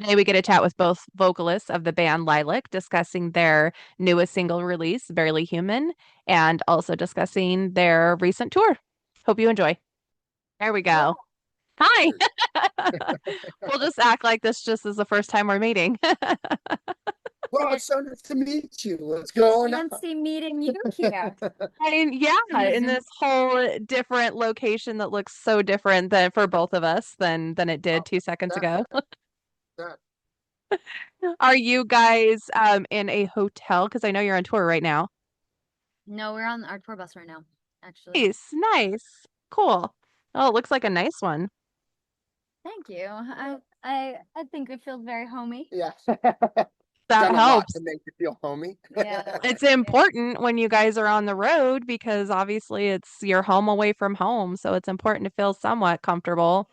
Today we get to chat with both vocalists of the band Lilac, discussing their newest single release, Barely Human, and also discussing their recent tour. Hope you enjoy. There we Yeah. go. Hi. Cheers. We'll just act like this just is the first time we're meeting. Well, it's so nice to meet you. What's going on? Fancy meeting you here. I mean, yeah, In the in Zoom. this whole different location that looks so different than for both of us than it did Oh, 2 seconds that, ago. that. Are you guys in a hotel? Because I know you're on tour right now. No, we're on our tour bus right now, actually. Nice, nice. Cool. Oh, it looks like a nice one. Thank you. I think it feels very homey. Yeah. That Done a lot helps. to make you feel homey. Yeah. It's important when you guys are on the road because obviously it's your home away from home, so it's important to feel somewhat comfortable.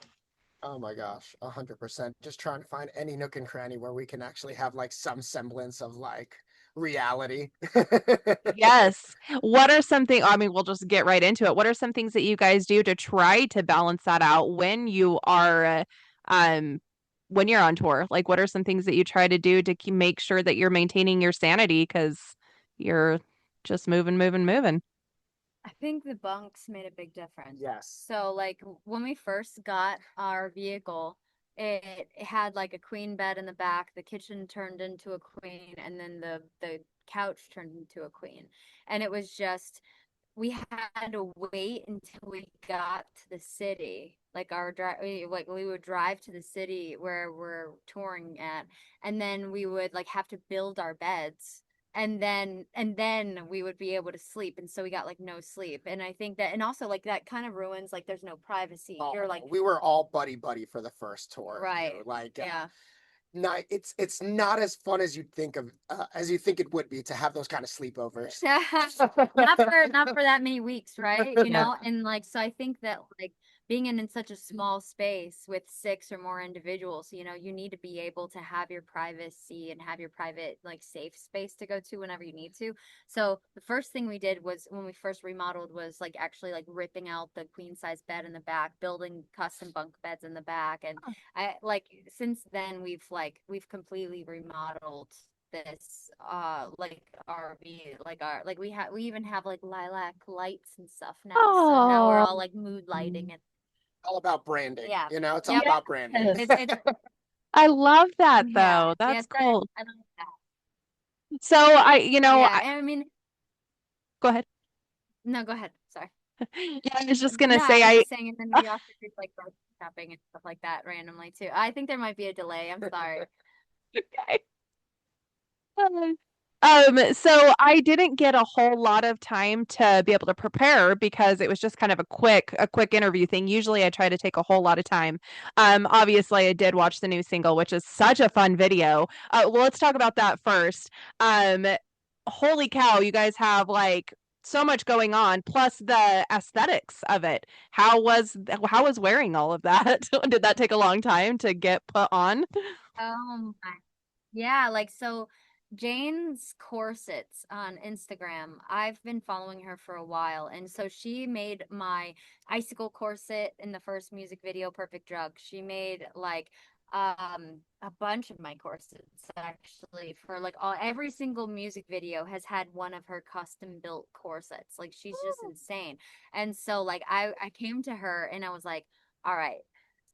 Oh my gosh, 100%. Just trying to find any nook and cranny where we can actually have like some semblance of like reality. Yes. What are something, I mean, we'll just get right into it. What are some things that you guys do to try to balance that out when you are um when you're on tour? Like what are some things that you try to do to make sure that you're maintaining your sanity because you're just moving, moving, moving. I think the bunks made a big difference. Yes. So, like, when we first got our vehicle, it had like a queen bed in the back, the kitchen turned into a queen, and then the couch turned into a queen. And it was just we had to wait until we got to the city. Like our drive, like we would drive to the city where we're touring at, and then we would like have to build our beds, and then we would be able to sleep. And so we got like no sleep. And I think that, and also like that kind of ruins like there's no privacy. Oh, You're like, we were all buddy buddy for the first tour. right, Like yeah. not it's not as fun as you'd think of as you think it would be to have those kind of sleepovers. Not for that many weeks, right? You Yeah. know, and like so I think that like being in such a small space with six or more individuals, you know, you need to be able to have your privacy and have your private like safe space to go to whenever you need to. So the first thing we did was when we first remodeled was like actually like ripping out the queen size bed in the back, building custom bunk beds in the back. And I like since then we've completely remodeled this like RV, like our like we even have like lilac lights and stuff now. So now we're Oh, all like mood lighting and All about branding, yeah. it's all Yep. about branding. It's I love that yeah. though. Yeah, That's it's that cool. I like that. So Yeah, and I mean go ahead. no, go ahead. Sorry. Yeah, I was just gonna No, I say was I just saying and then we also do like grocery shopping and stuff like that randomly too. I think there might be a delay. I'm sorry. okay. So I didn't get a whole lot of time to be able to prepare because it was just kind of a quick interview thing. Usually I try to take a whole lot of time. Obviously I did watch the new single, which is such a fun video. Well, let's talk about that first. Um, Holy cow, you guys have like so much going on, plus the aesthetics of it. How was wearing all of that? Did that take a long time to get put on? Oh my. Yeah, like so Jane's corsets on Instagram. I've been following her for a while, and so she made my icicle corset in the first music video, Perfect Drug. She made like a bunch of my corsets actually for like all every single music video has had one of her custom built corsets. Like she's just insane. And so like I came to her and I was like, all right,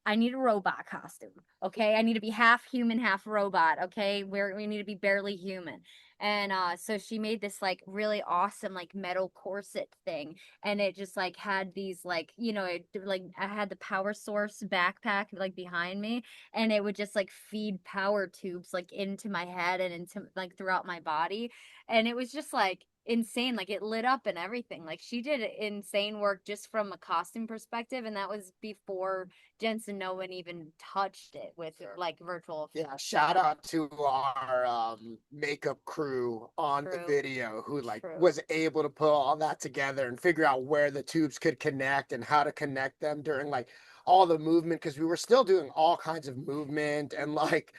I need a robot costume. Okay. I need to be half human, half robot. Okay. We need to be barely human. And so she made this like really awesome like metal corset thing. And it just like had these like, you know, it like I had the power source backpack like behind me, and it would just like feed power tubes like into my head and into like throughout my body. And it was just like insane, like it lit up and everything. Like she did insane work just from a costume perspective, and that was before Jensen, no one even touched it with like virtual Yeah, shout out to our makeup crew on the true, video who like true. was able to put all that together and figure out where the tubes could connect and how to connect them during like all the movement, because we were still doing all kinds of movement and like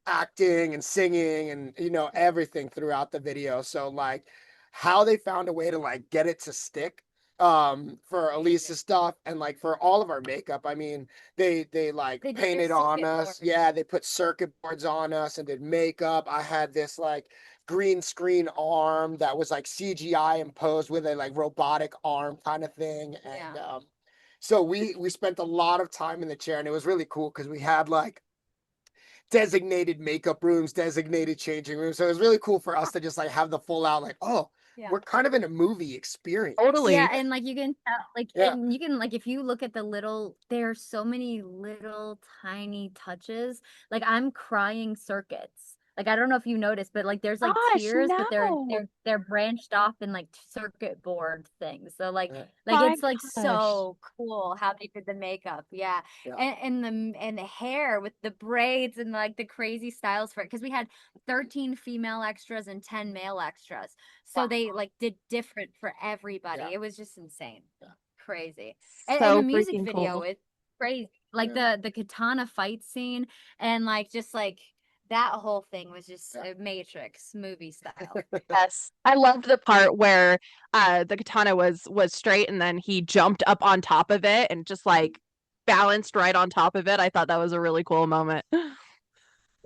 acting and singing and everything throughout the video. So like how they found a way to like get it to stick for Alyse's stuff and like for all of our makeup. I mean, they like They did your painted on circuit us. board. Yeah, they put circuit boards on us and did makeup. I had this like green screen arm that was like CGI imposed with a like robotic arm kind of thing. And Yeah. so we spent a lot of time in the chair, and it was really cool because we had like designated makeup rooms, designated changing rooms. So it was really cool for us to just like have the full out, like, oh, Yeah. we're kind of in a movie experience. Totally. Yeah, and like you can tell, like, Yeah. and you can like if you look at the little, there are so many little tiny touches. Like I'm crying circuits. Like I don't know if you noticed, but like there's like Gosh, tears, but no. they're branched off in like circuit board things. So Yeah. like My it's like gosh. so cool how they did the makeup. Yeah. Yeah. And the hair with the braids and like the crazy styles for it. Because we had 13 female extras and 10 male extras. So Wow. they like did different for everybody. Yeah. It was just insane. Yeah. Crazy. And the So music freaking video cool. is crazy. Like Yeah. the katana fight scene and like just like that whole thing was just Yeah. a Matrix movie style. Yes. I loved the part where the katana was straight and then he jumped up on top of it and just like balanced right on top of it. I thought that was a really cool moment.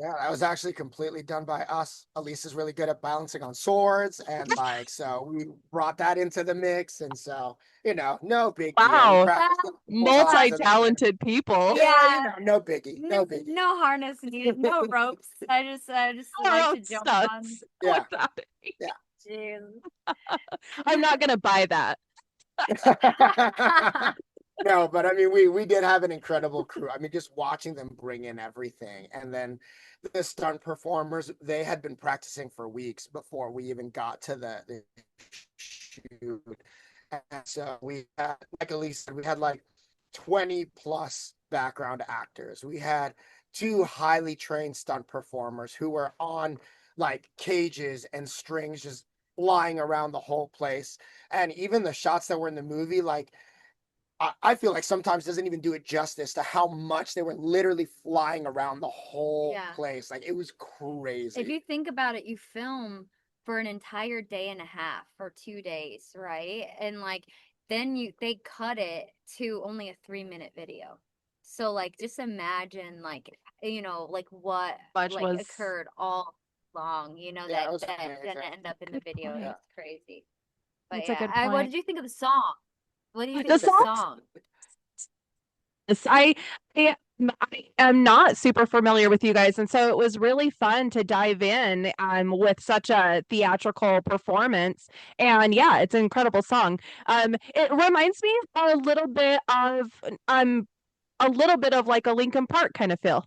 Yeah, that was actually completely done by us. Alyse is really good at balancing on swords, and like so we brought that into the mix, and so no big deal. We Wow. practiced Well, it multiple well, times in the gym. Multi-talented people. Yeah, yeah, no biggie, no biggie. no harness needed, no ropes. I just Our like own to jump on. stunts Yeah, without it. yeah. Jeez. I'm not gonna buy that. No, but I mean, we did have an incredible crew. I mean, just watching them bring in everything, and then the stunt performers, they had been practicing for weeks before we even got to the shoot. And so we had, like Elise said, we had like 20 plus background actors. We had two highly trained stunt performers who were on like cages and strings just flying around the whole place. And even the shots that were in the movie, like I feel like sometimes doesn't even do it justice to how much they were literally flying around the whole Yeah. place. Like it was If crazy. you think about it, you film for an entire day and a half or 2 days, right? And like then they cut it to only a 3-minute video. So like just imagine like like what Much like was occurred all long, Yeah, it was that amazing. didn't end up in the good video. point. Yeah. It's crazy. But That's a yeah, good what point. did you think of the song? What do you think The of the songs, song? yes, I am not super familiar with you guys, and so it was really fun to dive in with such a theatrical performance. And yeah, it's an incredible song. It reminds me a little bit of like a Linkin Park kind of feel.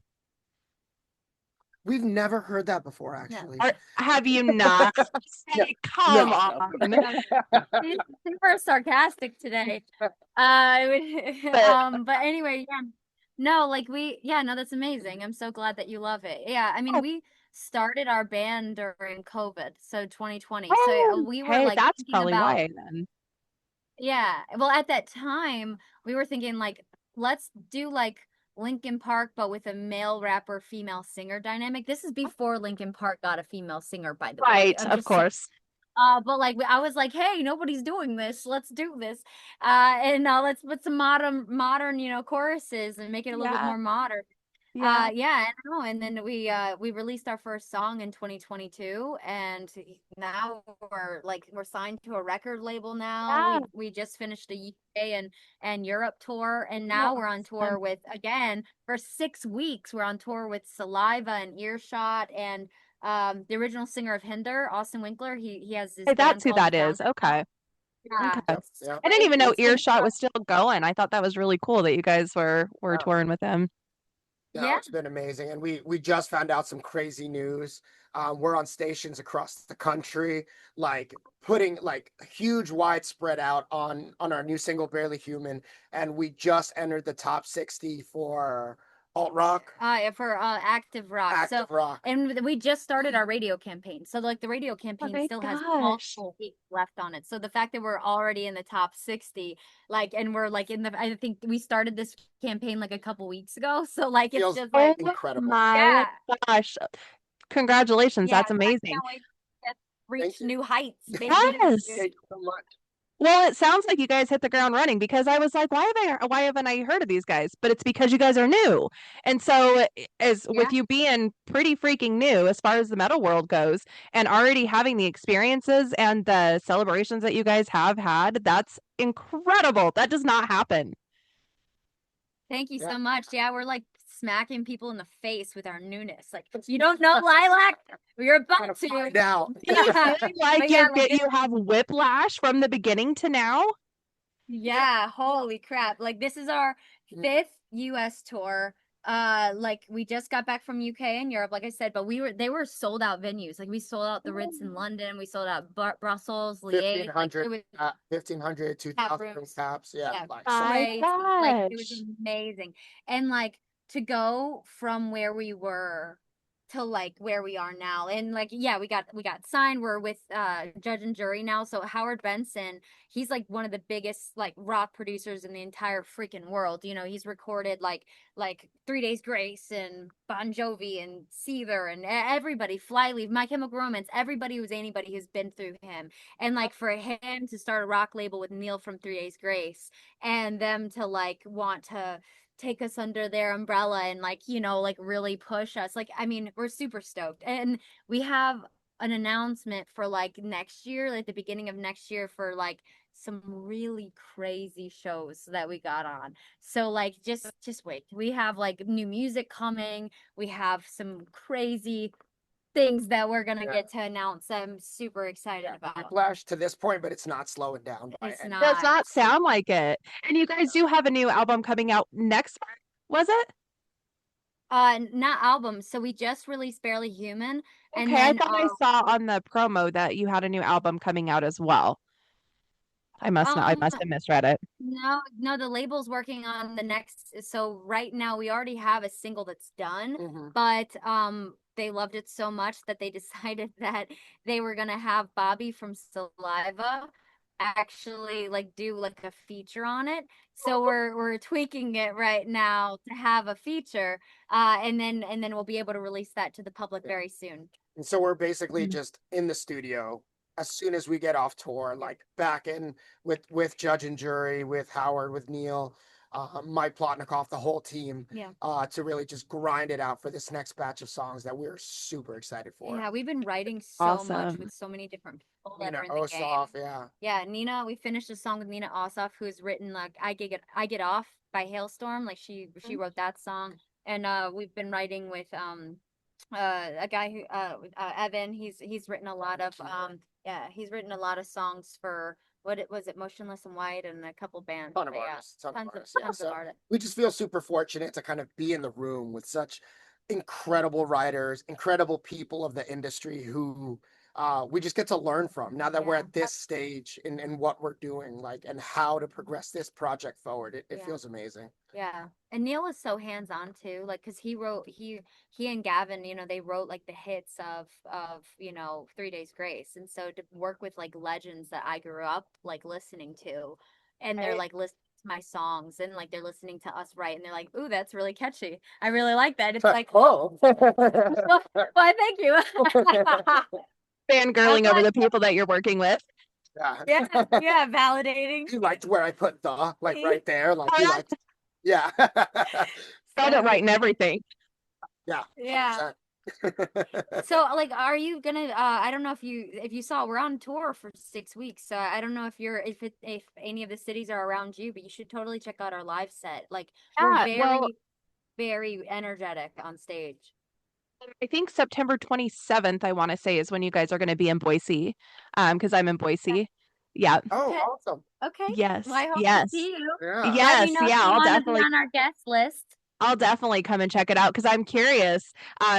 We've never heard that before, Yeah. actually. Have you not? No, Hey, come no, on. He's super sarcastic today. But But anyway, yeah. No, like yeah, no, that's amazing. I'm so glad that you love it. Yeah, I mean, oh, we started our band during COVID, so 2020. So oh, we were hey, like that's thinking probably about, why then. yeah. Well, at that time, we were thinking like, let's do like Linkin Park, but with a male rapper, female singer dynamic. This is before Linkin Park got a female singer, by the way. Right, I'm of just saying. course. But like I was like, hey, nobody's doing this. Let's do this. And let's put some modern, choruses and make it a little bit Yeah, more modern. yeah. Yeah, I know. And then we released our first song in 2022, and now we're signed to a record label now. Yeah. We just finished a UK and Europe tour, and now we're on tour Awesome. with again for 6 weeks. We're on tour with Saliva and Earshot and the original singer of Hinder, Austin Winkler. He has this Hey, band that's who called The that is. Fountain. Okay. Yeah, Okay. Yep, it's yep. I didn't even crazy. know It's been Earshot was still going. I thought that was really cool that you guys were Yeah. touring with him. No, yeah. it's been amazing. And we just found out some crazy news. We're on stations across the country, like putting like huge widespread out on our new single Barely Human. And we just entered the top 60 for alt rock, Yeah, for active rock. So active rock. and we just started our radio campaign. So like the radio Oh campaign my still has gosh. multiple weeks left on it. So the fact that we're already in the top 60, like and we're like I think we started this campaign like a couple weeks ago. So like it's Feels just Oh like incredible. my yeah. gosh. Congratulations. Yeah, That's so I amazing. can't wait to Thank reach you. new heights, baby. Yes. Thank you so much. Well, it sounds like you guys hit the ground running because I was like, why haven't I heard of these guys? But it's because you guys are new. And so as with Yeah. you being pretty freaking new as far as the metal world goes and already having the experiences and the celebrations that you guys have had, that's incredible. That does not happen. Thank you Yeah. so much. Yeah, we're like smacking people in the face with our newness. Like, you don't know Lilac? You're about to. Find out. Do you Yeah. feel like But yeah, like you have whiplash from the beginning to now? yeah, holy crap. Like this is our Mm. 5th US tour. Like we just got back from UK and Europe, like I said, but they were sold out venues. Like we sold out the Ritz in London, we sold out Brussels, Liège. Like 1,500, it was 1,500, tap 2,000 rooms. caps. Yeah, Yeah, like so. My crazy. Like it was gosh. amazing. And like to go from where we were to like where we are now. And like yeah, we got signed. We're with Judge and Jury now. So Howard Benson, he's like one of the biggest like rock producers in the entire freaking world. You know, he's recorded like 3 Days Grace and Bon Jovi and Seether and everybody, Flyleaf, My Chemical Romance, everybody who's anybody who's been through him. And like for him to start a rock label with Neil from 3 Days Grace and them to like want to take us under their umbrella and like, you know, like really push us. Like, I mean, we're super stoked. And we have an announcement for like next year, like the beginning of next year for like some really crazy shows that we got on. So like just wait. We have like new music coming. We have some crazy things that we're gonna Yeah. get to announce. I'm super excited about. Whiplash to this point, but it's not slowing down by It's any Does not. not sound like it. And you guys do have a new album coming out next month, was it? Not albums. So we just released Barely Human, and Okay, I then thought I saw on the promo that you had a new album coming out as well. I um must have misread it. no, the label's working on the next. So right now we already have a single that's done, hmm but they loved it so much that they decided that they were gonna have Bobby from Saliva actually like do like a feature on it. So we're tweaking it right now to have a feature, and then we'll be able to release that to the public very soon. And so we're basically Mm. just in the studio as soon as we get off tour, like back in with Judge and Jury, with Howard, with Neil, Mike Plotnikoff, the whole team, Yeah. to really just grind it out for this next batch of songs that we're super excited for. Yeah, we've been writing so much Awesome. with so many different people that Nina are in the game. Ossoff, yeah. Yeah, Nina, we finished a song with Nina Ossoff, who's written like I Get Off by Hailstorm. Like she wrote that song. And we've been writing with a guy who Evan, he's written a lot of yeah, he's written a lot of songs for what it was it Motionless and White and a couple bands. Ton of But yeah, artists, ton of tons of artists. Yeah, tons of so artists. we just feel super fortunate to kind of be in the room with such incredible writers, incredible people of the industry who we just get to learn from now that we're Yeah. at this stage in what we're doing, like, and how to progress this project forward. It Yeah. feels amazing. Yeah. And Neil was so hands-on too, like because he and Gavin, you know, they wrote like the hits of, you know, 3 Days Grace. And so to work with like legends that I grew up like listening to, and they're like listening to my songs and like they're listening to us write and they're like, ooh, that's really catchy. I really like that. It's like, Oh. why, thank you. I'm Fangirling over like, the people that you're working with. Yeah. yeah, validating. You liked where I put the, like, right there, like you liked, yeah. Spelled it right and everything. Yeah. Yeah. 100%. So like are you gonna I don't know if you saw we're on tour for 6 weeks. So I don't know if any of the cities are around you, but you should totally check out our live set. Like we're Yeah, well, very energetic on stage. I think September 27th, I want to say, is when you guys are going to be in Boise. Because I'm in Boise. Yeah. Oh, Okay. awesome. Okay. Yes. Well, I hope to Yes. see you. Yeah. Let me Yes. know if Yeah. you want to be on our guest list. I'll definitely come and check it out because I'm curious,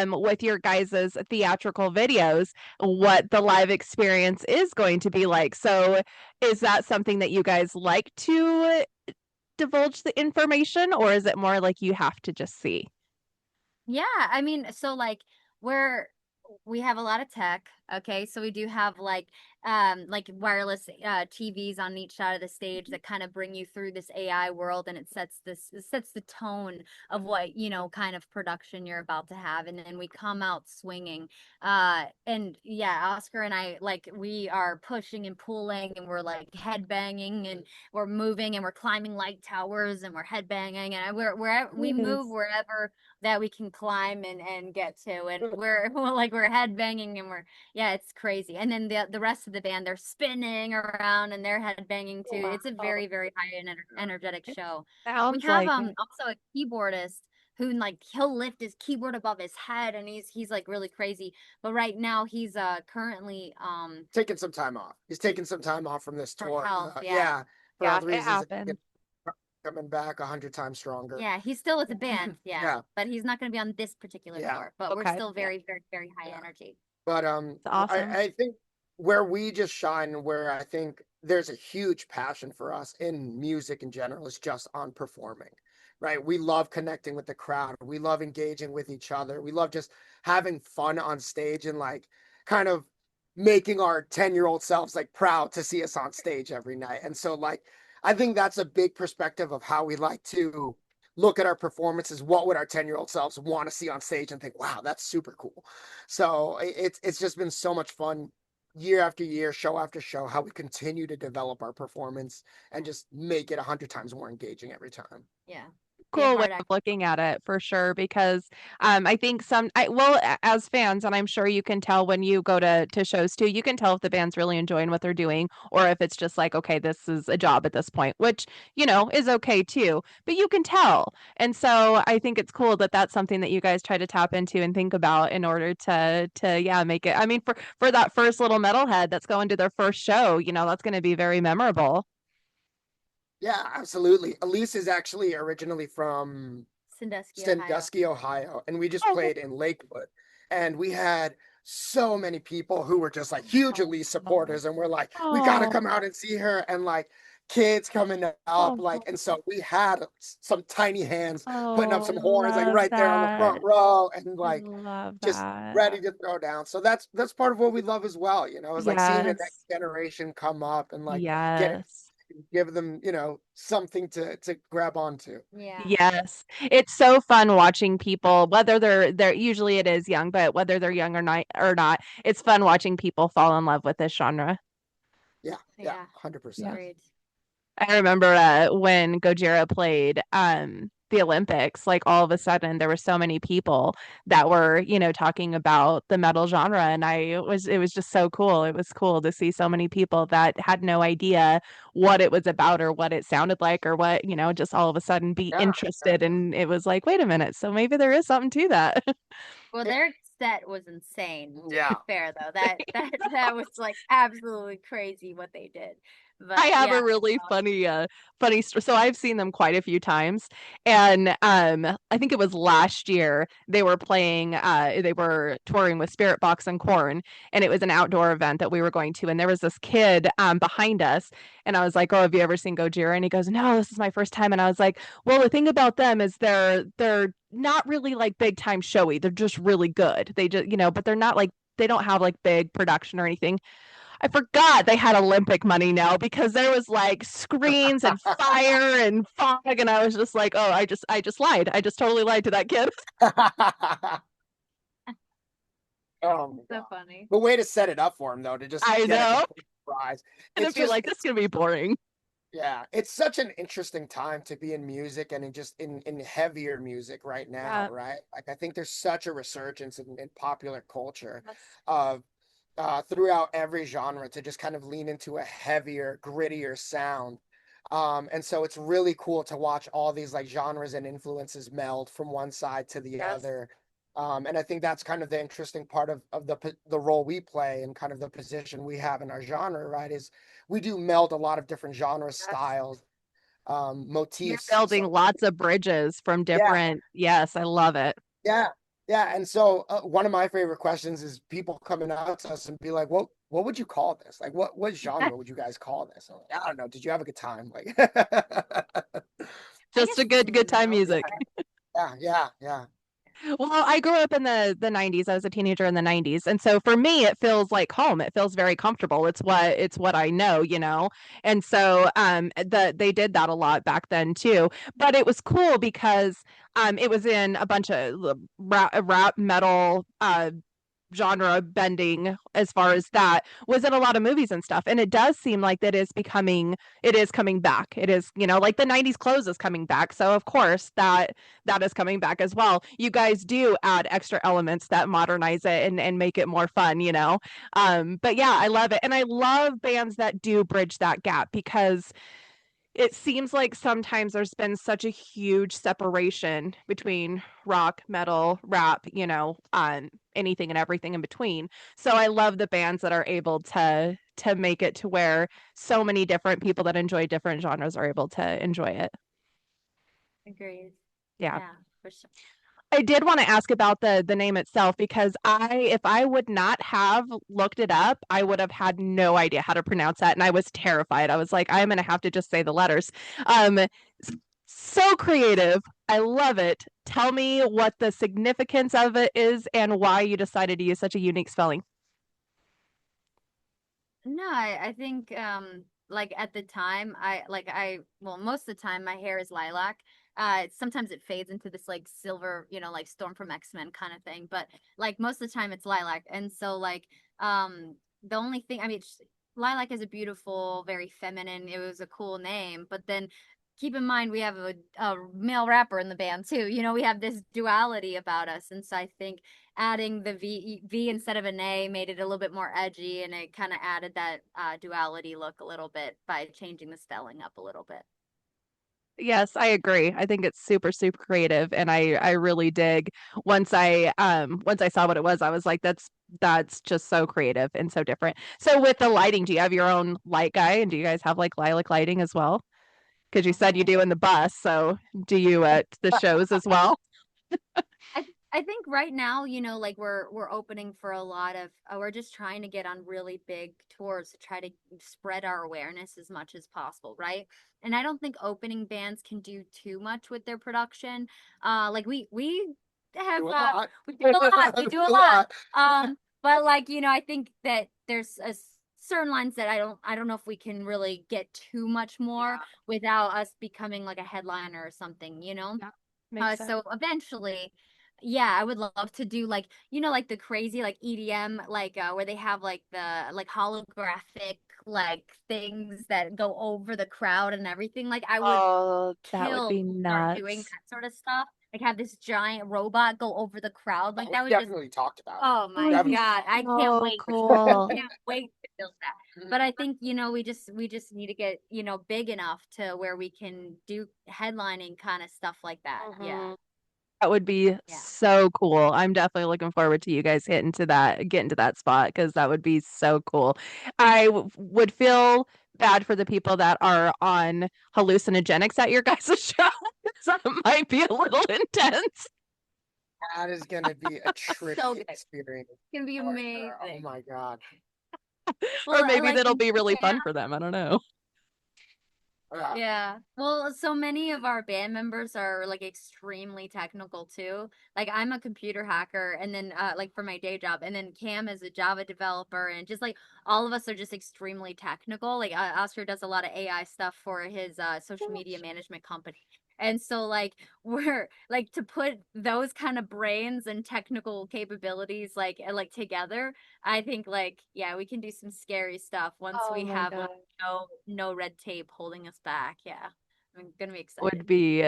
with your guys' theatrical videos, what the live experience is going to be like. So, is that something that you guys like to divulge the information, or is it more like you have to just see? Yeah, I mean, so like we have a lot of tech, okay? So we do have like like wireless TVs on each side of the stage that kind of bring you through this AI world, and it sets the tone of what, you know, kind of production you're about to have, and then we come out swinging. And yeah, Oscar and I, like, we are pushing and pulling, and we're like headbanging, and we're moving, and we're climbing light towers, and we're headbanging, and we move Yes. wherever that we can climb and get to, and we're like we're headbanging, and we're, yeah, it's crazy. And then the rest of the band, they're spinning around and they're headbanging too. It's a Wow. very, very high energetic It show. We sounds have like it. also a keyboardist who, like, he'll lift his keyboard above his head, and he's like really crazy. But right now he's currently Taking some time off. He's taking some time off from this for tour. health. Yeah. Yeah, for Yeah, health it reasons. happens. Coming back 100 times stronger. Yeah, he's still with the band, yeah. Yeah, But he's not going to be on this particular yeah, tour. But we're Okay. still Yeah. very, very, very high yeah. energy. But It's awesome. I think where we just shine, and where I think there's a huge passion for us in music in general, is just on performing, right? We love connecting with the crowd. We love engaging with each other. We love just having fun on stage, and like kind of making our 10-year-old selves like proud to see us on stage every night. And so like I think that's a big perspective of how we like to look at our performances. What would our 10-year-old selves want to see on stage and think, wow, that's super cool. So it's just been so much fun year after year, show after show, how we continue to develop our performance and just make it 100 times more engaging every time. Yeah. Be a Cool way part of actor. looking at it for sure, because I think as fans, and I'm sure you can tell when you go to shows too, you can tell if the band's really enjoying what they're doing, or if it's just like, okay, this is a job at this point, which, you know, is okay too, but you can tell. And so I think it's cool that that's something that you guys try to tap into and think about in order to yeah, make it, I mean, for that first little metalhead that's going to their first show, you know, that's going to be very memorable. Yeah, absolutely. Alyse is actually originally from Sandusky, Ohio. Sandusky, Ohio, and we just Oh, played in Lakewood. And we had so many people who were just like huge Elise supporters, and we're like, we gotta oh, come out and see her, and like kids coming up, oh, like, and so we had some tiny hands putting up oh, some I horns, like love right there on the front that. row, and I like love just that. ready to throw down. So that's part of what we love as well, you know, is like seeing the next Yes. generation come up and like get Yes. give them, you know, something to grab onto. Yeah. Yes. It's so fun watching people, whether they're usually it is young, but whether they're young or not, it's fun watching people fall in love with this genre. Yeah, yeah, Yeah. 100%. Yeah. Agreed. I remember when Gojira played the Olympics, like all of a sudden there were so many people that were, you know, talking about the metal genre, and it was just so cool. It was cool to see so many people that had no idea what it was about or what it sounded like or what, you know, just all of a sudden be Yeah, yeah. interested, and it was like, wait a minute, so maybe there is something to that. Well, It- their set was insane, to yeah. be fair though. That was like absolutely crazy what they did. I But have yeah, a really funny story. So I've seen them quite a few times, and I think it was last year they were touring with Spirit Box and Corn, and it was an outdoor event that we were going to, and there was this kid behind us, and I was like, "Oh, have you ever seen Gojira?" And he goes, "No, this is my first time." And I was like, "Well, the thing about them is they're not really like big time showy. They're just really good. They just, you know, but they're not like they don't have like big production or anything." I forgot they had Olympic money now because there was like screens and fire and fog, and I was just like, oh, I just lied. I just totally lied to that kid. Oh my so God. funny. The way to set it up for him though, to just I get a know. complete surprise. And It's it'd be just like, this is gonna be boring. yeah, it's such an interesting time to be in music and in heavier music right now, Yeah. right? Like I think there's such a resurgence in popular culture Yes. of throughout every genre to just kind of lean into a heavier, grittier sound. And so it's really cool to watch all these like genres and influences meld from one side to the Yes. other. And I think that's kind of the interesting part of the role we play and kind of the position we have in our genre, right? Is we do meld a lot of different genre Yes. styles, You're motifs. building So lots of bridges from yeah, different, yes, I love it. yeah, yeah. And so one of my favorite questions is people coming out to us and be like, what would you call this? Like, what genre would you guys call this?" I'm like, I don't know. Did you have a good time? Like, I Just guess a it's good time metal. yeah, music. yeah, yeah, yeah. Well, I grew up in the 90s. I was a teenager in the 90s. And so for me, it feels like home. It feels very comfortable. It's what I know, you know. And so they did that a lot back then too. But it was cool because it was in a bunch of rap metal genre bending as far as that was in a lot of movies and stuff, and it does seem like it is coming back. It is, you know, like the 90s clothes is coming back, so of course that is coming back as well. You guys do add extra elements that modernize it and make it more fun, you know. But yeah, I love it, and I love bands that do bridge that gap because it seems like sometimes there's been such a huge separation between rock, metal, rap, you know, anything and everything in between. So I love the bands that are able to make it to where so many different people that enjoy different genres are able to enjoy it. Agreed. Yeah. Yeah, for sure. I did want to ask about the name itself because if I would not have looked it up, I would have had no idea how to pronounce that, and I was terrified. I was like, I'm gonna have to just say the letters. Um, so creative. I love it. Tell me what the significance of it is and why you decided to use such a unique spelling. No, I think like at the time well, most of the time my hair is lilac. Sometimes it fades into this like silver, you know, like Storm from X-Men kind of thing, but like most of the time it's lilac. And so like the only thing, I mean, lilac is a beautiful, very feminine. It was a cool name, but then keep in mind we have a male rapper in the band too. You know, we have this duality about us, and so I think adding the V instead of an A made it a little bit more edgy, and it kind of added that duality look a little bit by changing the spelling up a little bit. Yes, I agree. I think it's super, super creative, and I really dig. Once I saw what it was, I was like, that's just so creative and so different. So with the lighting, do you have your own light guy, and do you guys have like lilac lighting as well? Because you said you do in the bus, so do you at the shows as well? I think right now, you know, like we're opening for a lot of we're just trying to get on really big tours to try to spread our awareness as much as possible, right? And I don't think opening bands can do too much with their production. Like we have Do a lot. we do a lot. We do a A lot. lot. But like, you know, I think that there's a certain lines that I don't know if we can really get too much more without us becoming like a headliner or something, you know? Yeah, makes sense. So eventually, yeah, I would love to do like, you know, like the crazy like EDM, like where they have like the like holographic like things that go over the crowd and everything. Like I would Oh, that would kill be to start doing nuts. that sort of stuff. Like have this giant robot go over the crowd. Like We that would just, definitely talked about it. oh That my would be Definitely. God, I can't so wait. cool. Can't wait to build that. But I think, you know, we just need to get, you know, big enough to where we can do headlining kind of stuff like that. Yeah. Mhm. That would be Yeah. so cool. I'm definitely looking forward to you guys getting to that spot because that would be so cool. Would feel bad for the people that are on hallucinogenics at your guys' show. So it might be a little intense. That is gonna be a So trippy good. It's experience gonna be for sure. Oh amazing. my God. Or Well, maybe like, that'll be really yeah, fun for them. I don't know. Yeah. yeah. Well, so many of our band members are like extremely technical too. Like I'm a computer hacker and then like for my day job, and then Cam is a Java developer, and just like all of us are just extremely technical. Like Oscar does a lot of AI stuff for his social media management company. And so like we're like to put those kind of brains and technical capabilities like together, I think like yeah, we can do some scary stuff once Oh we my have like God. no red tape holding us back. Yeah. I'm gonna be Would excited. be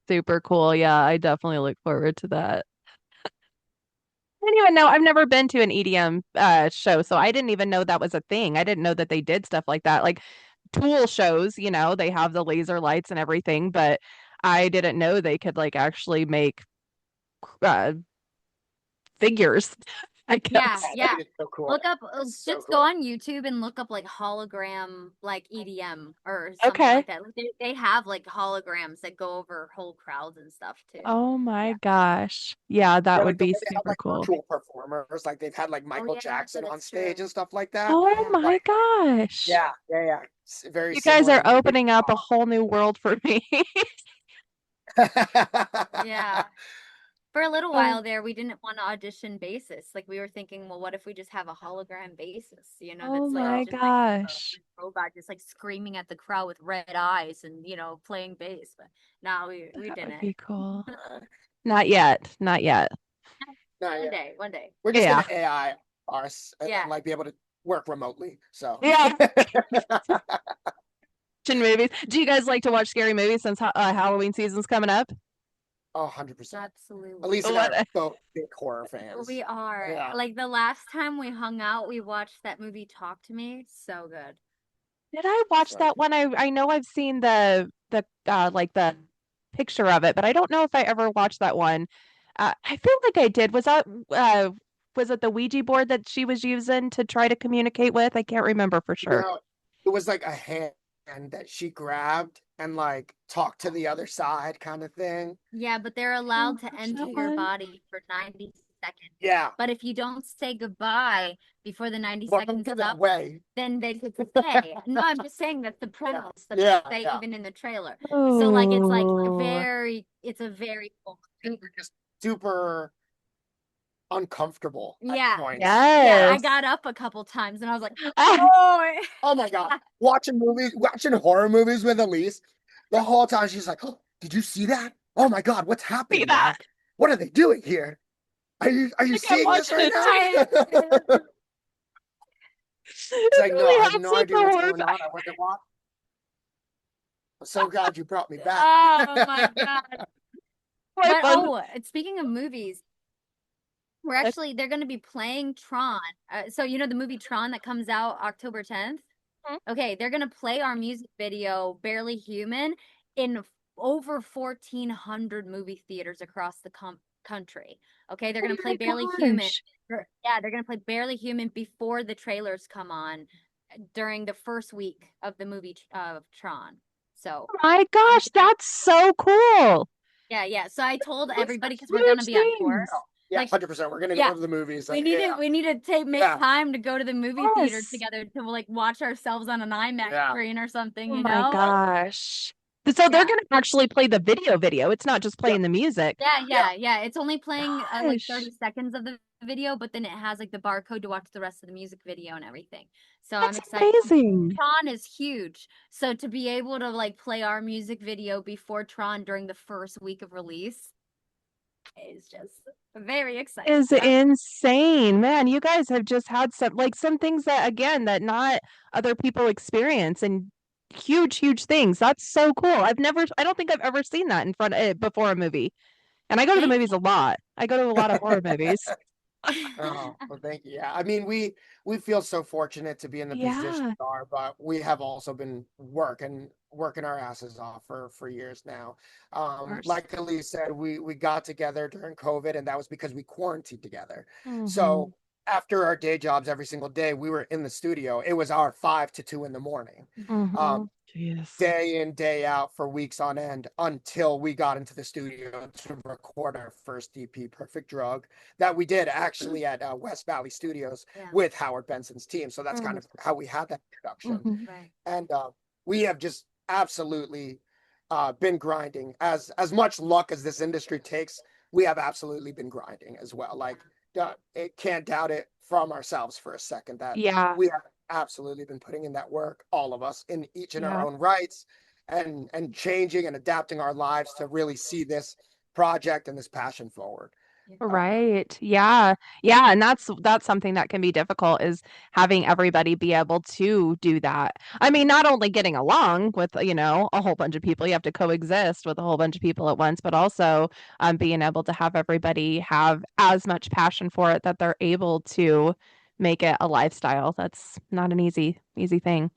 super cool. Yeah, I definitely look forward to that. I didn't even know. I've never been to an EDM show, so I didn't even know that was a thing. I didn't know that they did stuff like that. Like Tool shows, you know, they have the laser lights and everything, but I didn't know they could like actually make uh, figures, I Yeah, guess. Yeah, yeah. dude, it's so cool. Look up It's so just go cool. on YouTube and look up like hologram like EDM or something Okay. like that. Like, they have like holograms that go over whole crowds and stuff too. Oh Yeah. my gosh. Yeah, that Yeah, would like the be way they have super like cool. virtual performers, like they've had like Oh Michael yeah, Jackson on that's stage true. and stuff like that. Oh Yeah. my Like, gosh. yeah, yeah, yeah. Very You guys similar are to the opening up a whole new world for me. Yeah. For a little while there, we didn't want to audition basis. Like we were thinking, well, what if we just have a hologram basis? You know, Oh that's like my just like a gosh. robot, just like screaming at the crowd with red eyes and playing bass. But no, we That would didn't. be cool. Not yet. Not yet. Not One yet. day, one day. We're just Yeah. gonna AI ours and Yeah. like be able to work remotely. So Yeah. Action movies. Do you guys like to watch scary movies since Halloween season's coming up? Oh, 100%. Absolutely. Alyse and I are What? both big horror fans. We are. Yeah. Like the last time we hung out, we watched that movie Talk to Me. So good. Did I watch So that one? I know I've seen the like the picture of it, but I don't know if I ever watched that one. I feel like I did. Was it the Ouija board that she was using to try to communicate with? I can't remember for sure. no, it was like a hand that she grabbed and like talked to the other side kind of thing. Yeah, but they're Did I allowed to watch enter that your one? body for 90 seconds. Yeah. But if you don't say goodbye before the 90 Welcome seconds to is that up, way. then they could say. No, I'm just saying that's the Yeah. premise that Yeah. they say Yeah. even in the trailer. So like it's like Oh, it's a very cool We were just super uncomfortable at Yeah. points. Yeah, I yes. got up a couple times and I was like, Ah, oh, Oh my God. Watching horror movies with Alyse, the whole time she's like, oh, did you see that? Oh my God, what's see happening, that. Mom? What are they doing here? Are you Like I'm seeing this watching right it too. now? It's It like, no, really I have had no super idea what's going horrifying. on. I wasn't watching. I'm so glad you brought me back. oh my God. My But fun. speaking of movies, What? they're going to be playing Tron. So you know the movie Tron that comes out October 10th? Hmm? Okay, they're going to play our music video Barely Human in over 1,400 movie theaters across the country. Okay, they're Oh going to play my Barely Human. gosh. Yeah, they're going to play Barely Human before the trailers come on during the first week of the movie of Tron. So, Oh my I'm gosh, excited. that's so cool. Yeah, yeah. So I told Those everybody are because we're gonna huge be on tour. things. Yeah, Like, 100%. We're gonna go yeah, to the movies. we Like, need to yeah, we need to make yeah, time to go to the movie theater Yes. together to like watch ourselves on an IMAX yeah. screen or something, Oh you my know? Right. gosh. So they're Yeah. gonna actually play the video. It's not just Yeah, playing the music. Yeah, yeah. yeah, yeah. It's only playing like Gosh, 30 seconds of the video, but then it has like the barcode to watch the rest of the music video and everything. So I'm that's excited. amazing. Tron is huge. So to be able to like play our music video before Tron during the first week of release is just very exciting. Is insane. Man, you guys have just had some things that again that not other people experience and huge things. That's so cool. I don't think I've ever seen that in front of before a movie. And I go to the Thank movies a lot. I go to a lot of horror movies. Oh, well, thank you. Yeah, I mean, we feel so fortunate to be in the position Yeah, we are, but we have also been working our asses off for years now. of course. Like Elise said, we got together during COVID, and that was because we quarantined together. Hmm. So after our day jobs every single day, we were in the studio. It was our 5 to 2 in the morning. Hmm. Um, Jeez. day in, day out for weeks on end until we got into the studio to record our first EP, Perfect Drug, that we did actually at West Valley Studios Yeah. with Howard Benson's team. So that's kind of how we had that production. Hmm. Right. And we have just absolutely been grinding. As much luck as this industry takes, we have absolutely been grinding as well. Like, it can't doubt it from ourselves for a second that Yeah, we have absolutely been putting in that work, all of us, in each in our yeah. own rights, and changing and adapting our lives to really see this project and this passion forward. Right. Yeah. Yeah, and that's something that can be difficult is having everybody be able to do that. I mean, not only getting along with, a whole bunch of people, you have to coexist with a whole bunch of people at once, but also being able to have everybody have as much passion for it that they're able to make it a lifestyle. That's not an easy thing.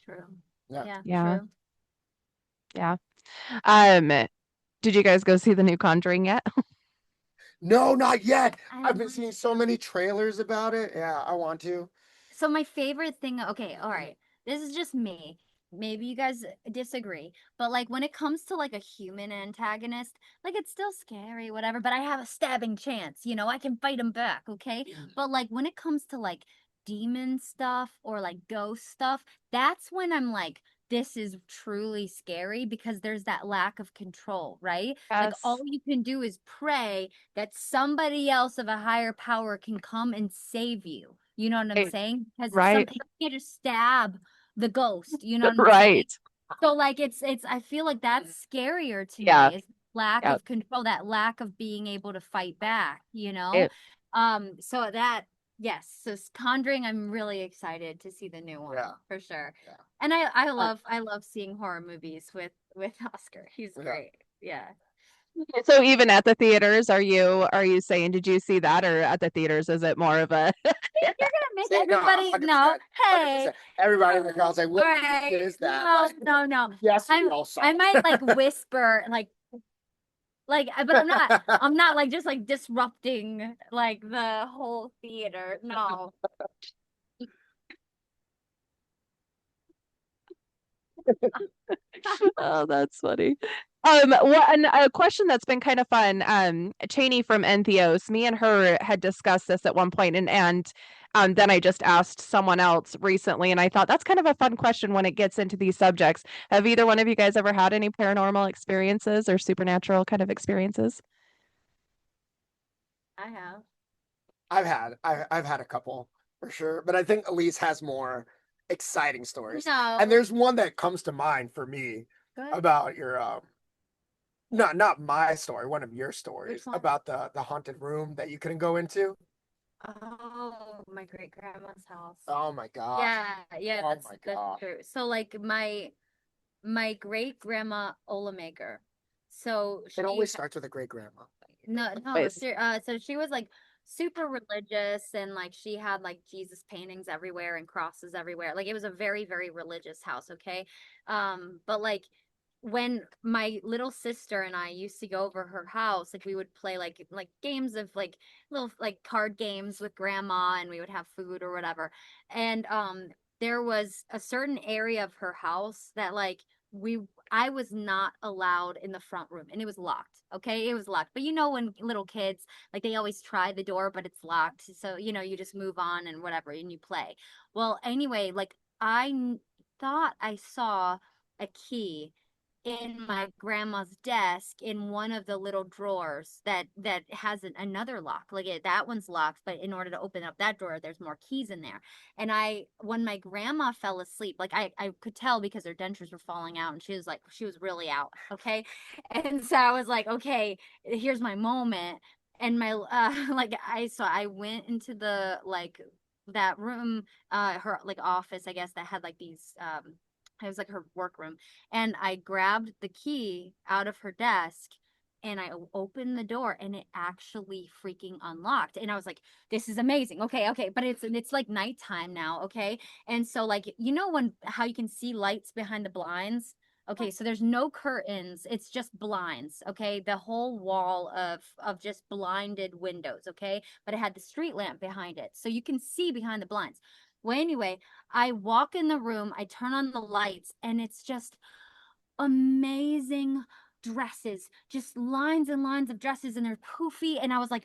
True. Yeah. Yeah, Yeah. true. Yeah. Um, did you guys go see the new Conjuring yet? No, not yet. I I've been want seeing so many trailers about it. Yeah, I want to. So my favorite thing, okay, all right. This is just me. Maybe you guys disagree, but like when it comes to like a human antagonist, like it's still scary, whatever, but I have a stabbing chance, I can fight him back, okay? But like when it comes to like demon stuff or like ghost stuff, that's when I'm like this is truly scary because there's that lack of control, right? Like all Yes. you can do is pray that somebody else of a higher power can come and save you. You know what I'm Right. saying? Because it's Right. something you can't just stab the ghost. You know what I'm saying? Right. So like it's I feel like that's scarier to Yeah. me is lack Yeah. of control, that lack of being able to fight back, you know? It, So that yes, so Conjuring, I'm really excited to see the new one Yeah. for sure. Yeah. And uh, I love seeing horror movies with Oscar. He's Yeah. great. Yeah. so even at the theaters, are you saying did you see that, or at the theaters is it more of a Think you're gonna make See, no, everybody no. 100%, Hey, 100%. Everybody in the crowd's like, all what right. is that? No, Like, no, no. yes, we all saw I might like it. whisper like but I'm not like just like disrupting like the whole theater. No. Oh, that's funny. A question that's been kind of fun. Cheney from Entheos, me and her had discussed this at one point, and then I just asked someone else recently, and I thought that's kind of a fun question when it gets into these subjects. Have either one of you guys ever had any paranormal experiences or supernatural kind of experiences? I have. I've had a couple for sure, but I think Alyse has more exciting stories. And No. there's one that comes to mind for me Good. about your not my story, one of your Which stories one? about the haunted room that you couldn't go into. Oh, my great grandma's house. Oh my gosh. Yeah, yeah, Oh my that's gosh. true. So like my great grandma Olamaker. So It she always starts with a great grandma. no, Always. so she was like super religious and like she had like Jesus paintings everywhere and crosses everywhere. Like it was a very, very religious house, okay? But like when my little sister and I used to go over her house, like we would play like games of like little like card games with grandma and we would have food or whatever. And there was a certain area of her house that like we I was not allowed in the front room and it was locked. Okay. It was locked. But you know, when little kids, like they always try the door, but it's locked. So, you know, you just move on and whatever and you play. Well, anyway, like thought I saw a key in my grandma's desk in one of the little drawers that has another lock like that one's locked, but in order to open up that drawer there's more keys in there. And I when my grandma fell asleep, like I could tell because her dentures were falling out and she was really out, okay. And so I was like, okay, here's my moment. And my like I went into the like that room, her like office, I guess, that had like these it was like her workroom, and I grabbed the key out of her desk and I opened the door and it actually freaking unlocked. And I was like, this is amazing. Okay, okay. But it's like nighttime now, okay? And so like you know when how you can see lights behind the blinds? Okay, so there's no curtains. It's just blinds, okay? The whole wall of just blinded windows, okay? But it had the street lamp behind it. So you can see behind the blinds. Well, anyway, I walk in the room, I turn on the lights, and it's just amazing dresses, just lines and lines of dresses, and they're poofy. And I was like,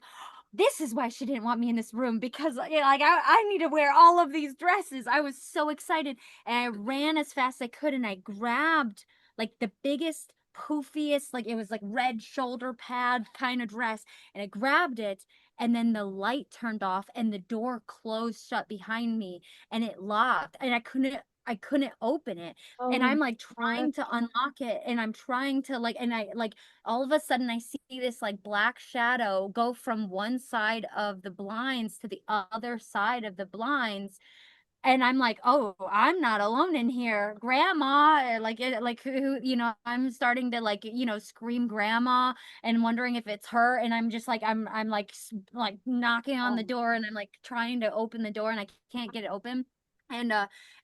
this is why she didn't want me in this room because like I need to wear all of these dresses. I was so excited. And I ran as fast as I could and I grabbed like the biggest, poofiest, like it was like red shoulder pad kind of dress. And I grabbed it. And then the light turned off and the door closed shut behind me and it locked. And I couldn't open it. And Oh, I'm like what? trying to unlock it and I'm trying to like and I like all of a sudden I see this like black shadow go from one side of the blinds to the other side of the blinds. And I'm like, oh, I'm not alone in here, grandma. Like it, like who, you know, I'm starting to like, you know, scream grandma and wondering if it's her. And I'm just like, I'm like knocking on the Oh, door and I'm like trying to open the door and I can't get it open. And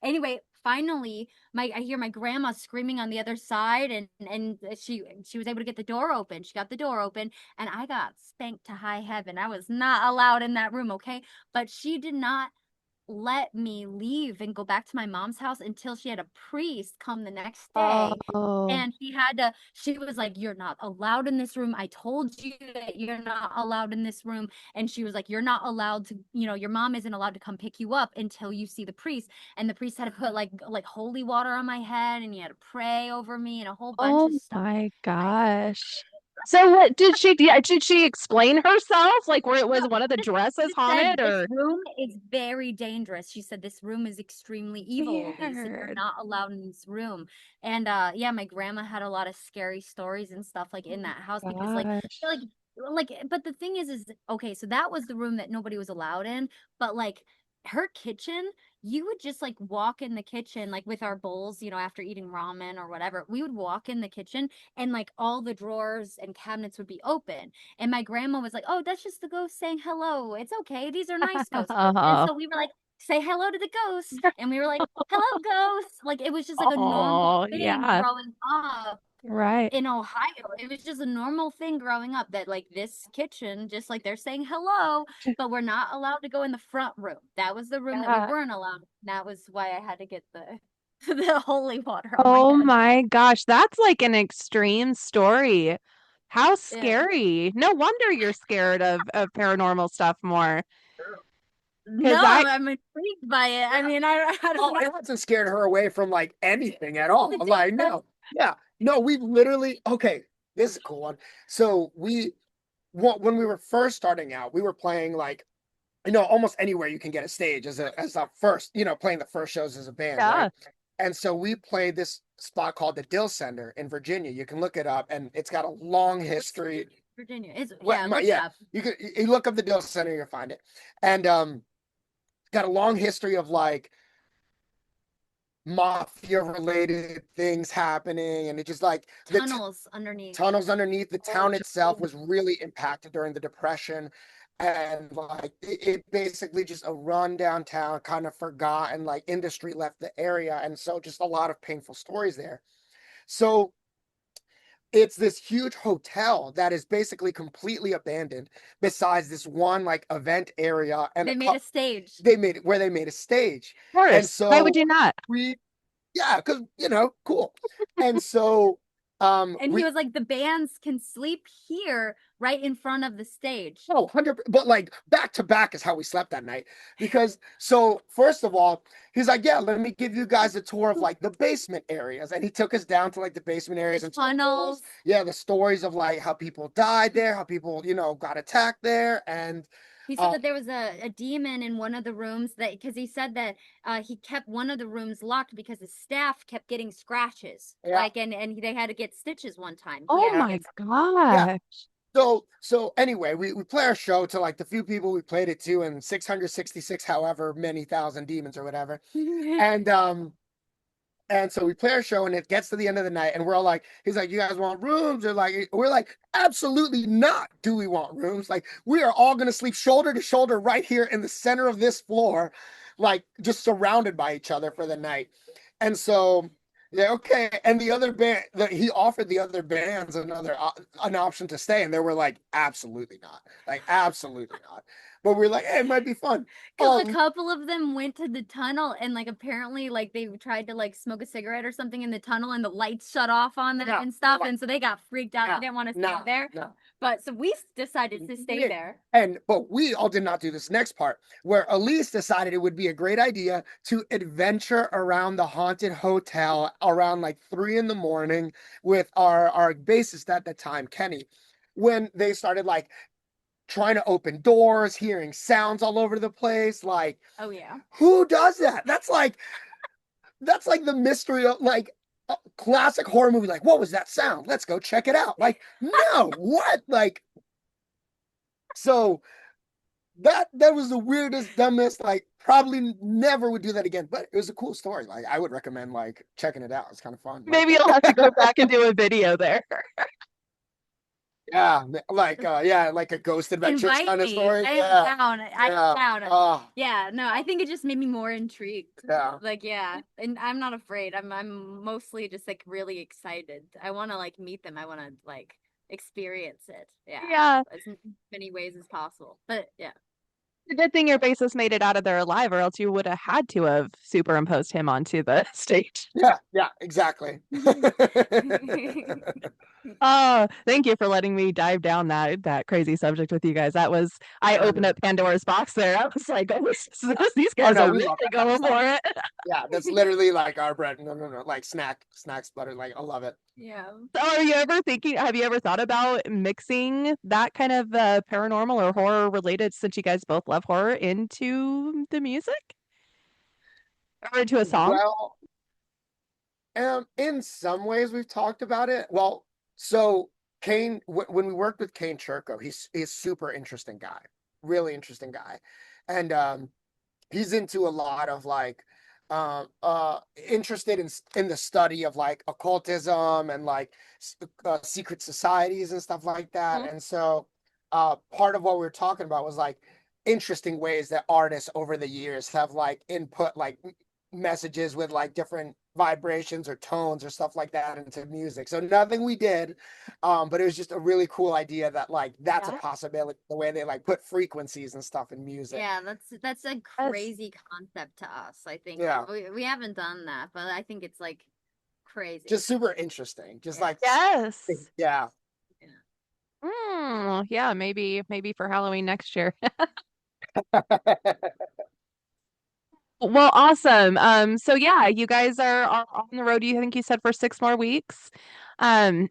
anyway, finally, my I hear my grandma screaming on the other side, and she was able to get the door open. She got the door open, and I got spanked to high heaven. I was not allowed in that room, okay? But she did not let me leave and go back to my mom's house until she had a priest come the next day. Oh, And she was like, "You're not allowed in this room. I told you that you're not allowed in this room." And she was like, "You're not allowed to, your mom isn't allowed to come pick you up until you see the priest." And the priest had to put like holy water on my head, and he had to pray over me and a whole bunch of oh stuff. my I gosh. So what did she do? Did she explain herself? Like where it No, was one of the she dresses just said haunted this or room is very dangerous. She said this room is extremely evil, Alyse, and you're weird? not allowed in this room. And yeah, my grandma had a lot of scary stories and stuff like in that house because Gosh. but the thing is okay, so that was the room that nobody was allowed in, but like her kitchen, you would just like walk in the kitchen like with our bowls, after eating ramen or whatever. We would walk in the kitchen and like all the drawers and cabinets would be open, and my grandma was like, "Oh, that's just the ghost saying hello. It's okay. These are nice ghosts." And so we were like, "Say hello to the ghosts." And we were like, "Hello, ghosts." Like it was just like a normal Oh, thing yeah. growing up Right. in Ohio. It was just a normal thing growing up that like this kitchen, just like they're saying hello, but we're not allowed to go in the front room. That was the room that we Yeah. weren't allowed. That was why I had to get the the holy water on my Oh head. my gosh, that's like an extreme story. How Yeah. scary. No wonder you're scared of paranormal stuff more. No, Because I, I'm intrigued by it. I mean, I don't Oh, know. it hasn't scared her away from like anything at all. It Like, did. no, yeah, no, we literally, okay, this is a cool one. So when we were first starting out, we were playing like, almost anywhere you can get a stage as a first, playing the first shows as a band, right? yeah. And so we played this spot called the Dill Center in Virginia. You can look it up, and it's got a long history. Virginia is, What, yeah, look it yeah, up. you look up the Dill Center, you'll find it, and got a long history of like mafia related things happening, and it just like Tunnels underneath. tunnels underneath. The Oh, town itself was really impacted during the Depression, and like it basically just a run downtown, kind of forgotten, like industry left the area, and so just a lot of painful stories there. So it's this huge hotel that is basically completely abandoned, besides this one like event area and They made a stage. they made a stage. of And course. Why would so you not? we yeah, because cool. And so And he we was like, the bands can sleep here right in front of the stage. oh 100, but like back to back is how we slept that night. Because so first of all, he's like, yeah, let me give you guys a tour of like the basement areas. And he took us down to like the basement areas and told us, Tunnels. yeah, the stories of like how people died there, how people, got attacked there. And He said uh that there was a demon in one of the rooms that because he said that he kept one of the rooms locked because his staff kept getting scratches. yeah, Like and they had to get stitches one time. He Oh had to yeah, my get yeah. gosh. So anyway, we play our show to like the few people we played it to, and 666, however many thousand demons or whatever. And so we play our show, and it gets to the end of the night, and we're all like, he's like, you guys want rooms? Or like, we're like, absolutely not. Do we want rooms? Like, we are all gonna sleep shoulder to shoulder right here in the center of this floor, like just surrounded by each other for the night. And so, yeah, okay. And the other band that he offered the other bands an option to stay, and they were like, absolutely not, like absolutely not. But we're like, hey, it might be fun. Because a couple of them went to the tunnel and like apparently like they tried to like smoke a cigarette or something in the tunnel and the lights shut off on them No, and stuff, like, and so they got freaked out. no, They didn't want to stay no, there. no. But so we decided to stay Yeah. there. But we all did not do this next part, where Alyse decided it would be a great idea to adventure around the haunted hotel around like 3 in the morning with our bassist at the time, Kenny, when they started like trying to open doors, hearing sounds all over the place. Like, Oh yeah. who does that? That's like the mystery of like a classic horror movie. Like, what was that sound? Let's go check it out. Like, no, what? Like, so that was the weirdest, dumbest, like probably never would do that again. But it was a cool story. Like, I would recommend like checking it out. It's kind of fun. Like, Maybe you'll have to go back and do a video there. yeah, like a Ghost Adventures Invite kind of me. story. I am Yeah, down. I am yeah. down. Oh, Yeah, no, I think it just made me more intrigued. yeah. Like, yeah, and I'm not afraid. I'm mostly just like really excited. I want to like meet them. I want to like experience it. Yeah, Yeah. as many ways as possible. But yeah. a good thing your bassist made it out of there alive, or else you would have had to have superimposed him onto the stage. Yeah, exactly. Oh, thank you for letting me dive down that crazy subject with you guys. That was I Oh opened no, up Pandora's box there. I was like, oh, these oh guys no, are we really love that kind of going stuff. for it. Yeah, that's literally like our bread. No, no, no, like snacks butter. Like I love it. Yeah. So are you ever thinking, have you ever thought about mixing that kind of paranormal or horror related, since you guys both love horror, into the music or into a song? Well, in some ways we've talked about it. Well, so Kane, when we worked with Kane Churko, he's super interesting guy, really interesting guy, and he's into a lot of like interested in the study of like occultism and like secret societies and stuff like that. Mhm. And so part of what we were talking about was like interesting ways that artists over the years have like input like messages with like different vibrations or tones or stuff like that into music. So nothing we did, but it was just a really cool idea that like that's a Yeah. possibility, the way they like put frequencies and stuff in music. Yeah, that's a Yes. crazy concept to us. I think Yeah, we haven't done that, but I think it's like crazy. just super interesting. Just Yeah. like, Yes. yeah. Yeah. Yeah, maybe for Halloween next year. Well, awesome. So yeah, you guys are on the road, you think you said for 6 more weeks, um,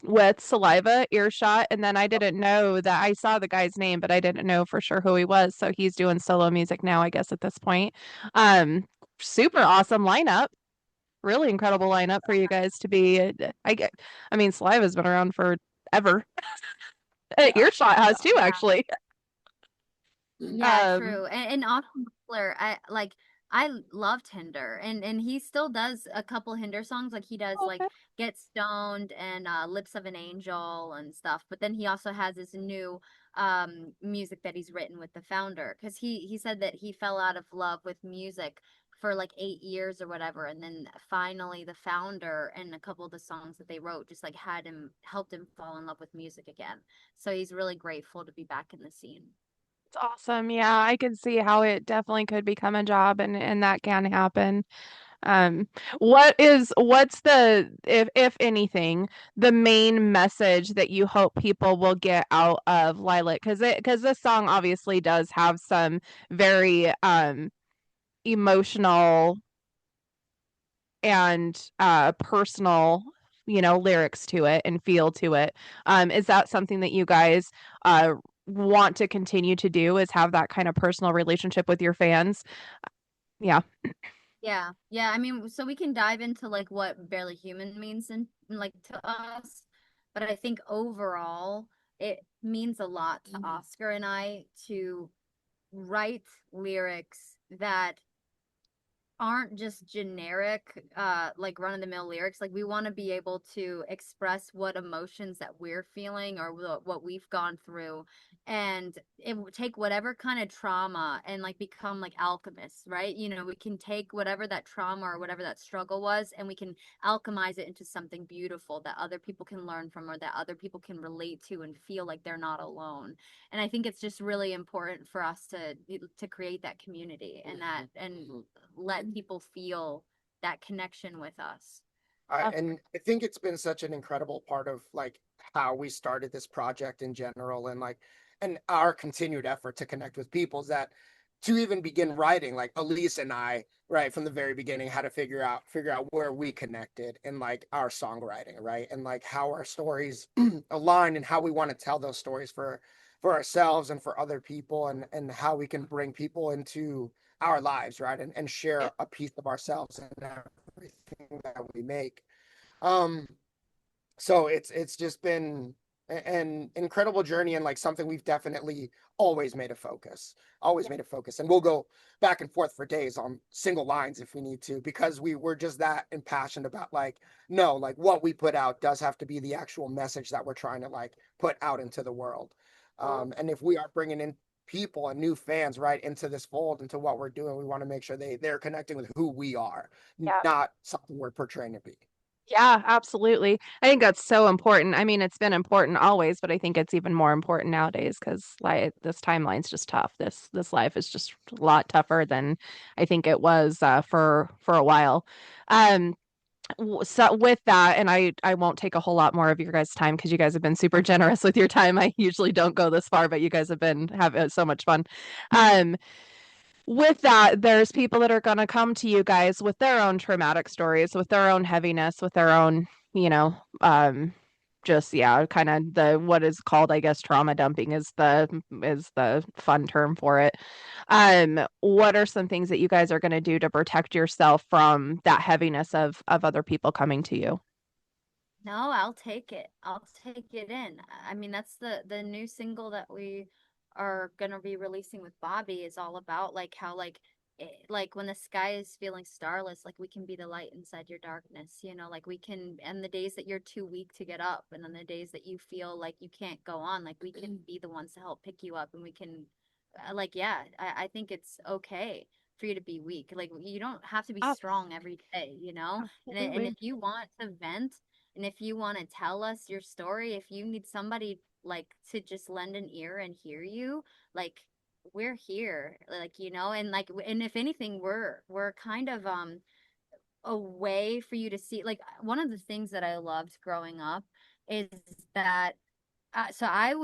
with Saliva, Earshot, and then I didn't know that I saw the guy's name, but I didn't know for sure who he was. So he's doing solo music now, I guess, at this point. Um, Super awesome lineup. Really incredible lineup for you guys to be. I mean, Saliva's been around forever. Yeah, Earshot has yeah. too, actually. Yeah, Um, true. And Austin Butler, I loved Hinder, and he still does a couple Hinder songs. Like he does like okay. Get Stoned and Lips of an Angel and stuff. But then he also has this new music that he's written with the founder, because he said that he fell out of love with music for like 8 years or whatever, and then finally the founder and a couple of the songs that they wrote just like had him helped him fall in love with music again. So he's really grateful to be back in the scene. It's awesome. Yeah, I can see how it definitely could become a job, and that can happen. Um, what's the, if anything, the main message that you hope people will get out of Lilac? Because this song obviously does have some very emotional and personal, lyrics to it and feel to it. Is that something that you guys want to continue to do, is have that kind of personal relationship with your fans? Yeah. Yeah, yeah. I mean, so we can dive into like what barely human means and like to us, but I think overall it means a lot to Oscar and I to write lyrics that aren't just generic like run of the mill lyrics. Like we want to be able to express what emotions that we're feeling or what we've gone through, and it will take whatever kind of trauma and like become like alchemists, right? We can take whatever that trauma or whatever that struggle was, and we can alchemize it into something beautiful that other people can learn from, or that other people can relate to and feel like they're not alone. And I think it's just really important for us to create that community and that and let people feel that connection with us. Uh, And I think it's been such an incredible part of like how we started this project in general, and like and our continued effort to connect with people, is that to even begin writing, like Alyse and I, right from the very beginning, had to figure out where we connected in like our songwriting, right? And like how our stories align and how we want to tell those stories for ourselves and for other people, and how we can bring people into our lives, right? And yeah. share a piece of ourselves and everything that we make. Um, so it's just been an incredible journey, and like something we've definitely always made a focus, and we'll go back and forth for days on single lines if we need to, because we're just that impassioned about like, no, like what we put out does have to be the actual message that we're trying to like put out into the world. And if we are bringing in people and new fans right into this fold, into what we're doing, we want to make sure they're connecting with who we are, Yeah. not something we're portraying to be. Yeah, absolutely. I think that's so important. I mean, it's been important always, but I think it's even more important nowadays because like this timeline's just tough. This life is just a lot tougher than I think it was for a while. Um, so with that, and I won't take a whole lot more of your guys' time because you guys have been super generous with your time. I usually don't go this far, but you guys have been having so much fun. Um, with that, there's people that are going to come to you guys with their own traumatic stories, with their own heaviness, with their own, you know, just yeah, kind of the what is called, I guess, trauma dumping is the fun term for it. What are some things that you guys are going to do to protect yourself from that heaviness of other people coming to you? No, I'll take it. I'll take it in. I mean, that's the new single that we are gonna be releasing with Bobby is all about like how like when the sky is feeling starless, like we can be the light inside your darkness, you know, like we can, and the days that you're too weak to get up, and on the days that you feel like you can't go on, like we can be the ones to help pick you up, and we can, like, yeah, I think it's okay for you to be weak. Like you don't have to be Ab- strong every day, you know, and if Absolutely. you want to vent and if you want to tell us your story, if you need somebody like to just lend an ear and hear you, like we're here, like, you know, and like, and if anything, we're kind of a way for you to see. Like one of the things that I loved growing up is that so I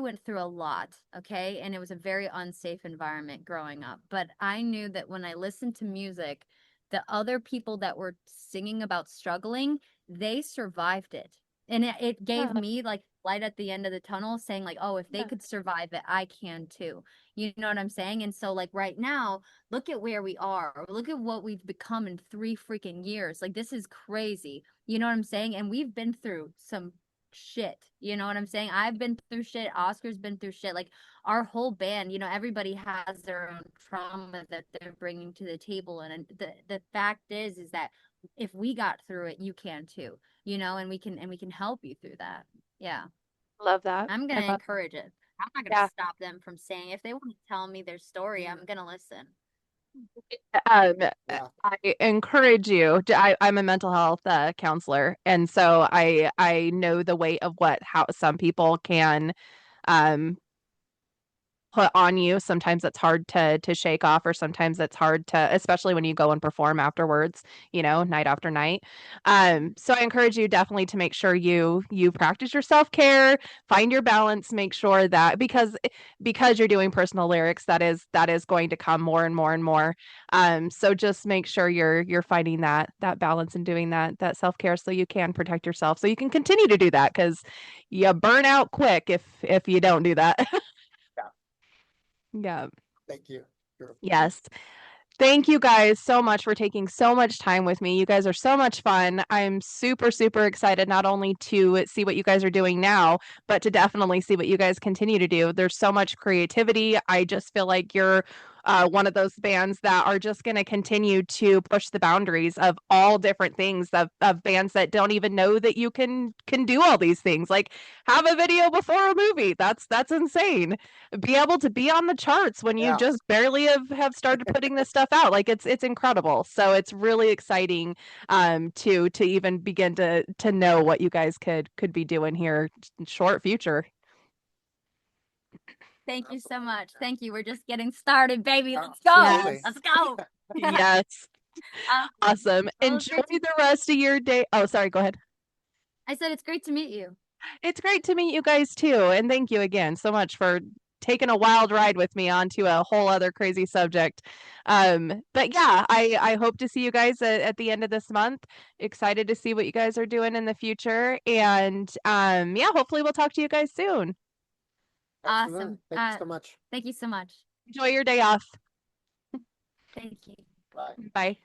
went through a lot, okay? And it was a very unsafe environment growing up. But I knew that when I listened to music, the other people that were singing about struggling, they survived it. And it gave Yeah, me like light at the end of the tunnel saying like, oh, if they yeah. could survive it, I can too. You know what I'm saying? And so like right now, look at where we are. Look at what we've become in 3 freaking years. Like this is crazy. You know what I'm saying? And we've been through some shit. You know what I'm saying? I've been through shit. Oscar's been through shit. Like our whole band, you know, everybody has their own trauma that they're bringing to the table. And the fact is that if we got through it, you can too. You know, and we can help you through that. Yeah, Love that. I'm I gonna love encourage it. I'm not gonna yeah. stop them from saying if they want to tell me their story, I'm gonna listen. Um, Yeah. I encourage you. I'm a mental health counselor, and so I know the weight of what how some people can um put on you. Sometimes it's hard to shake off, or sometimes it's hard to, especially when you go and perform afterwards, you know, night after night. So I encourage you definitely to make sure you practice your self-care, find your balance, make sure that because you're doing personal lyrics, that is going to come more and more and more. So just make sure you're finding that balance and doing that self-care so you can protect yourself, so you can continue to do that because you burn out quick if you don't do that. Yeah. Yeah. Thank you. Sure. Yes. Thank you guys so much for taking so much time with me. You guys are so much fun. I'm super, super excited not only to see what you guys are doing now, but to definitely see what you guys continue to do. There's so much creativity. I just feel like you're one of those bands that are just going to continue to push the boundaries of all different things of bands that don't even know that you can do all these things. Like have a video before a movie. That's insane. Be able to be on the charts when you Yeah. just barely have started putting this stuff out. Like it's incredible. So it's really exciting to even begin to know what you guys could be doing here in short future. Thank you so much. Thank you. We're just getting started, baby. Let's go. Absolutely. Yes. Let's go. Yes. Awesome. Well, it's Enjoy great to, the rest of your day. Oh, sorry, go ahead. I said it's great to meet you. It's great to meet you guys too. And thank you again so much for taking a wild ride with me onto a whole other crazy subject. But yeah, I hope to see you guys at the end of this month. Excited to see what you guys are doing in the future. And yeah, hopefully we'll talk to you guys soon. Excellent. Awesome. Thank you so much. Thank you so much. Enjoy your day off. Thank you. Bye. Bye.